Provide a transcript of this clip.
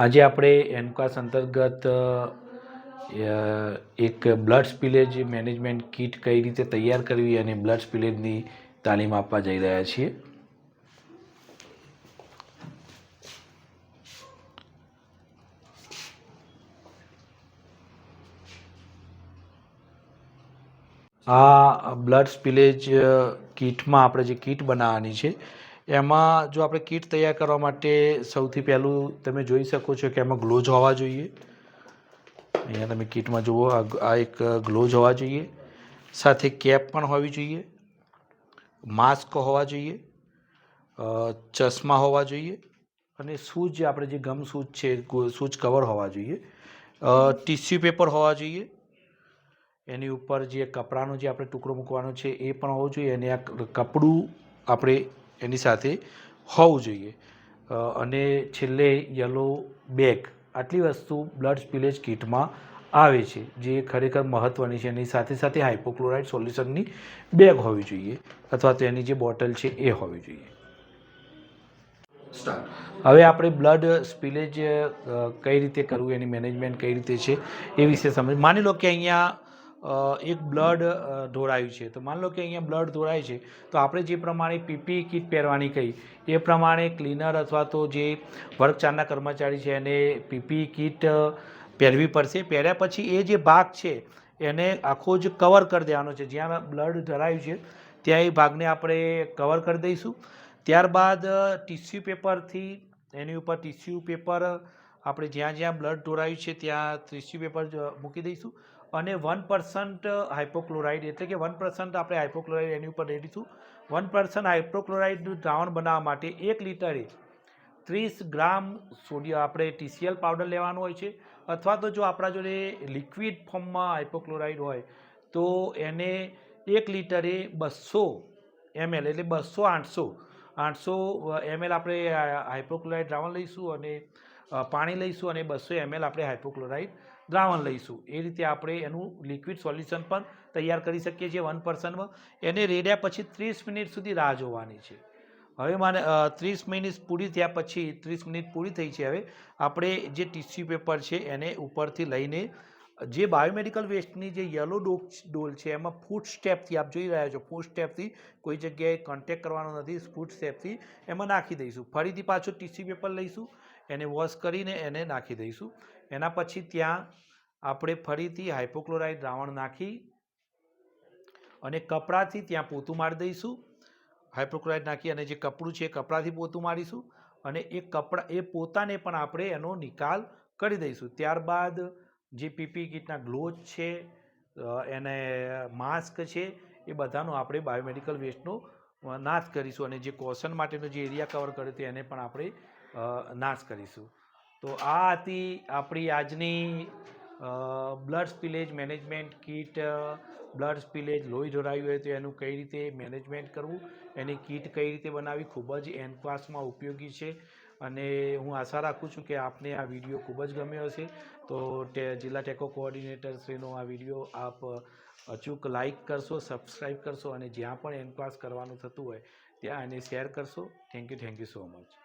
આજે આપણે એનકાસ અંતર્ગત એક બ્લડ સ્પિલેજ મેનેજમેન્ટ કીટ કઈ રીતે તૈયાર કરવી અને બ્લડ સ્પિલેજની તાલીમ આપવા જઈ રહ્યા છીએ. આ બ્લડ સ્પિલેજ કીટમાં આપણે જે કીટ બનાવવાની છે એમાં જો આપણે કીટ તૈયાર કરવા માટે સૌથી પહેલું તમે જોઈ શકો છો કે એમાં ગ્લોવ્સ હોવા જોઈએ. અહીંયા તમે કીટમાં જુઓ, આ એક ગ્લોવ્સ હોવા જોઈએ, સાથે કેપ પણ હોવી જોઈએ, માસ્ક હોવા જોઈએ, ચશ્મા હોવા જોઈએ અને શૂઝ, આપણે જે ગમ શૂઝ છે શૂઝ કવર હોવા જોઈએ, ટીશ્યુ પેપર હોવા જોઈએ, એની ઉપર જે કપડાનો જે આપણે ટુકડો મૂકવાનો છે એ પણ હોવો જોઈએ અને આ કપડું આપણે એની સાથે હોવું જોઈએ અને છેલ્લે યલો બેગ. આટલી વસ્તુ બ્લડ સ્પિલેજ કીટમાં આવે છે જે ખરેખર મહત્ત્વની છે. એની સાથે સાથે હાઇપોક્લોરાઇડ સોલ્યુશનની બેગ હોવી જોઈએ અથવા તો એની જે બોટલ છે એ હોવી જોઈએ. હવે આપણે બ્લડ સ્પિલેજ કઈ રીતે કરવું, એની મેનેજમેન્ટ કઈ રીતે છે એ વિશે સમજ. માની લો કે અહીંયા એક બ્લડ ઢોળાયું છે, તો માની લો કે અહીંયા બ્લડ ઢોળાય છે તો આપણે જે પ્રમાણે પીપી કીટ પહેરવાની કહી એ પ્રમાણે ક્લીનર અથવા તો જે વર્ગ 4ના કર્મચારી છે એને પીપી કીટ પહેરવી પડશે. પહેર્યા પછી એ જે ભાગ છે એને આખો જ કવર કરી દેવાનો છે. જ્યાં બ્લડ ઢળાયું છે ત્યાં એ ભાગને આપણે કવર કરી દઈશું. ત્યારબાદ ટીશ્યુ પેપરથી એની ઉપર ટીશ્યુ પેપર આપણે જ્યાં જ્યાં બ્લડ ઢોળાયું છે ત્યાં ટીશ્યુ પેપર મૂકી દઈશું અને 1% હાઇપોક્લોરાઇડ, એટલે કે 1% આપણે હાઇપોક્લોરાઇડ એની ઉપર રેડીશું. 1% હાઇપોક્લોરાઇડનું દ્રાવણ બનાવવા માટે 1 લિટરે 30 ગ્રામ સોડિયમ આપણે TCl પાવડર લેવાનો હોય છે અથવા તો જો આપણા જોડે લિક્વિડ ફોર્મમાં હાઇપોક્લોરાઇડ હોય તો એને 1 લિટરે 200 ml એટલે 800 ml આપણે હાઇપોક્લોરાઇડ દ્રાવણ લઈશું અને પાણી લઈશું અને 200 ml આપણે હાઇપોક્લોરાઇડ દ્રાવણ લઈશું. એ રીતે આપણે એનું લિક્વિડ સોલ્યુશન પણ તૈયાર કરી શકીએ છીએ 1%માં. એને રેડ્યા પછી 30 મિનિટ સુધી રાહ જોવાની છે. હવે મારે 30 મિનિટ પૂરી થયા પછી 30 મિનિટ પૂરી થઈ છે. હવે આપણે જે ટીશ્યુ પેપર છે એને ઉપરથી લઈને જે બાયોમેડિકલ વેસ્ટની જે યલો ડોલ છે એમાં ફૂટ સ્ટેપથી, આપ જોઈ રહ્યા છો, ફૂટ સ્ટેપથી કોઈ જગ્યાએ કોન્ટેક્ટ કરવાનો નથી, ફૂટ સ્ટેપથી એમાં નાખી દઈશું. ફરીથી પાછું ટીશ્યુ પેપર લઈશું, એને વોશ કરીને એને નાખી દઈશું. એના પછી ત્યાં આપણે ફરીથી હાઇપોક્લોરાઇડ દ્રાવણ નાખી અને કપડાથી ત્યાં પોતું મારી દઈશું. હાઇપોક્લોરાઇડ નાખી અને જે કપડું છે એ કપડાથી પોતું મારીશું અને એ પોતાને પણ આપણે એનો નિકાલ કરી દઈશું. ત્યારબાદ જે પીપી કીટના ગ્લોવ્સ છે એને માસ્ક છે એ બધાનો આપણે બાયોમેડિકલ વેસ્ટનો નાશ કરીશું અને જે કોશન માટેનો જે એરિયા કવર કર્યો હતો એને પણ આપણે નાશ કરીશું. તો આ હતી આપણી આજની બ્લડ સ્પિલેજ મેનેજમેન્ટ કીટ. બ્લડ સ્પિલેજ, લોહી ઢોળાયું હોય તો એનું કઈ રીતે મેનેજમેન્ટ કરવું, એની કીટ કઈ રીતે બનાવવી, ખૂબ જ એનકાસમાં ઉપયોગી છે અને હું આશા રાખું છું કે આપને આ વિડીયો ખૂબ જ ગમ્યો હશે. તો જિલ્લા ટેકો કોઓર્ડિનેટર શ્રીનો આ વિડીયો આપ અચૂક લાઇક કરશો, સબસ્ક્રાઈબ કરશો અને જ્યાં પણ એનકાસ કરવાનું થતું હોય ત્યાં એને શેર કરશો. Thank you so much.